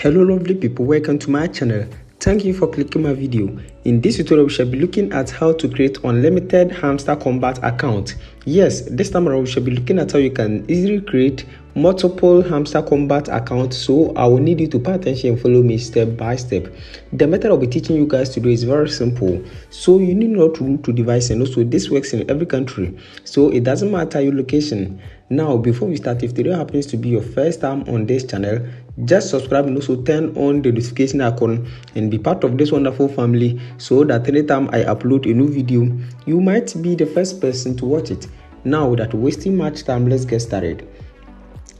Hello lovely people, welcome to my channel. Thank you for clicking my video. In this tutorial we shall be looking at how to create unlimited Hamster Kombat account. Yes, this time around we shall be looking at how you can easily create multiple Hamster Kombat accounts. So I will need you to pay attention and follow me step by step. The method I'll be teaching you guys to do is very simple. So you need not root to device, and also this works in every country. So it doesn't matter your location. Now before we start, if the video happens to be your first time on this channel, just subscribe and also turn on the notification icon and be part of this wonderful family, so that anytime I upload a new video you might be the first person to watch it. Now without wasting much time, let's get started.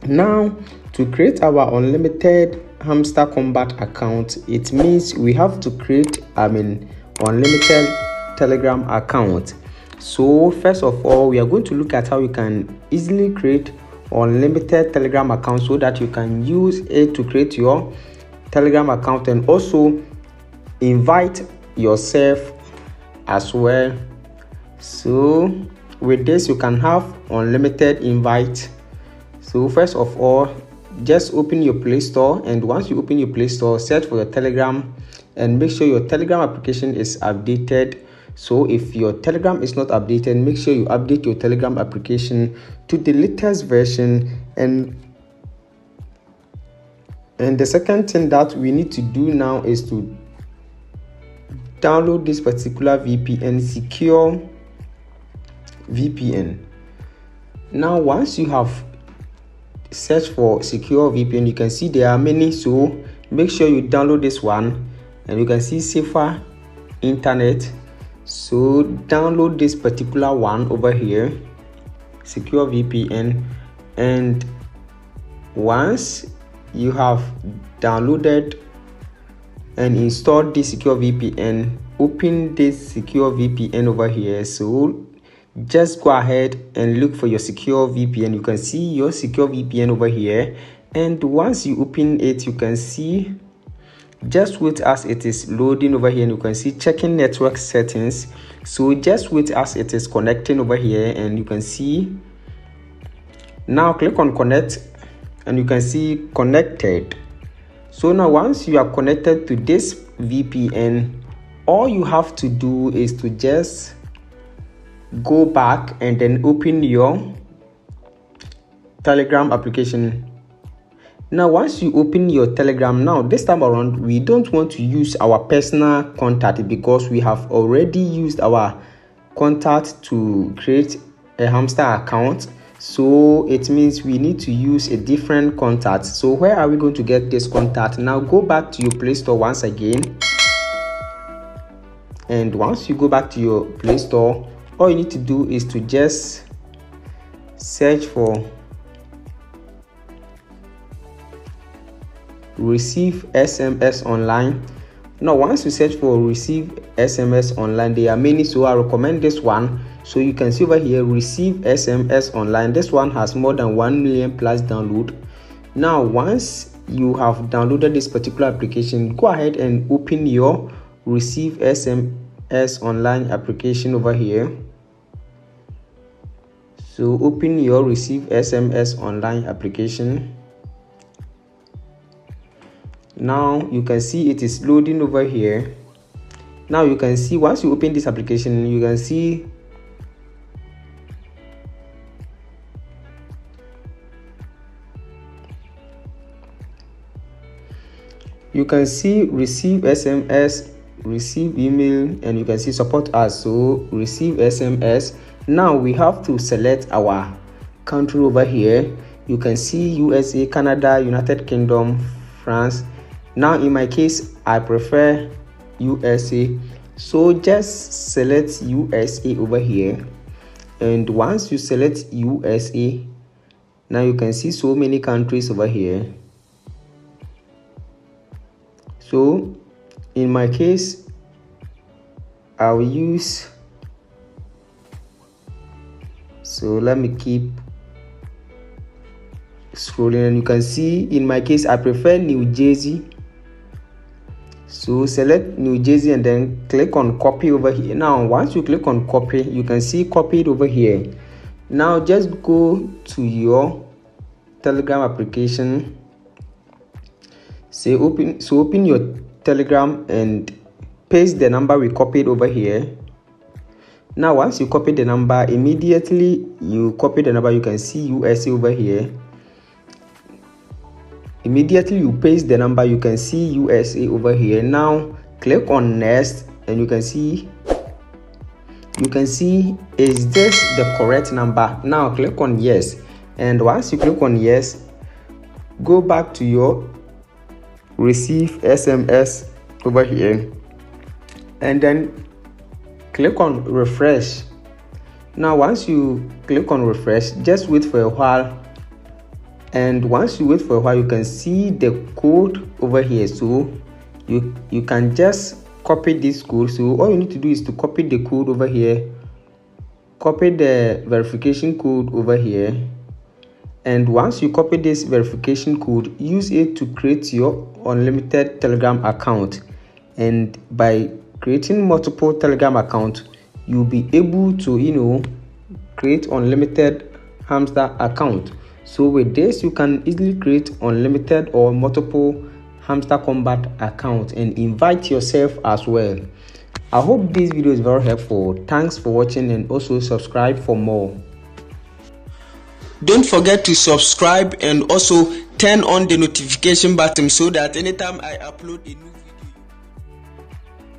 Now to create our unlimited Hamster Kombat account, it means we have to create unlimited Telegram account. So first of all, we are going to look at how you can easily create unlimited Telegram account so that you can use it to create your Telegram account and also invite yourself as well. So with this you can have unlimited invite. So first of all, just open your Play Store, and once you open your Play Store, search for your Telegram and make sure your Telegram application is updated. So if your Telegram is not updated, make sure you update your Telegram application to the latest version. And the second thing that we need to do now is to download this particular VPN, secure VPN. Now once you have searched for secure VPN, you can see there are many, so make sure you download this one, and you can see safer internet. So download this particular one over here, secure VPN, and once you have downloaded and installed this secure VPN, open this secure VPN over here. So just go ahead and look for your secure VPN. You can see your secure VPN over here, and once you open it, you can see, just wait as it is loading over here, and you can see checking network settings. So just wait as it is connecting over here, and you can see now click on connect, and you can see connected. So now once you are connected to this VPN, all you have to do is to just go back and then open your Telegram application. Now once you open your Telegram, now this time around we don't want to use our personal contact because we have already used our contact to create a Hamster account. So it means we need to use a different contact. So where are we going to get this contact? Now go back to your Play Store once again, and once you go back to your Play Store, all you need to do is to just search for receive SMS online. Now once you search for receive SMS online, there are many, so I recommend this one. So you can see over here, receive SMS online. This one has more than 1 million plus download. Now once you have downloaded this particular application, go ahead and open your receive SMS online application over here. So open your receive SMS online application. Now you can see it is loading over here. Now you can see once you open this application, you can see receive SMS, receive email, and you can see support us. So receive SMS. Now we have to select our country over here. You can see USA, Canada, United Kingdom, France. Now in my case I prefer USA, so just select USA over here. And once you select USA, now you can see so many countries over here. So in my case I will use, so let me keep scrolling, and you can see in my case I prefer New Jersey. So select New Jersey and then click on copy over here. Now once you click on copy, you can see copied over here. Now just go to your Telegram application, open your Telegram and paste the number we copied over here. Now once you copy the number, immediately you copy the number, you can see USA over here. Immediately you paste the number, you can see USA over here. Now click on next and you can see is this the correct number. Now click on yes, and once you click on yes, go back to your receive SMS over here and then click on refresh. Now once you click on refresh, just wait for a while, and once you wait for a while, you can see the code over here. So you can just copy this code. So all you need to do is to copy the code over here, copy the verification code over here, and once you copy this verification code, use it to create your unlimited Telegram account. And by creating multiple Telegram accounts, you'll be able to create unlimited Hamster account. So with this, you can easily create unlimited or multiple Hamster Kombat account and invite yourself as well. I hope this video is very helpful. Thanks for watching, and also subscribe for more. Don't forget to subscribe and also turn on the notification button so that anytime I upload a new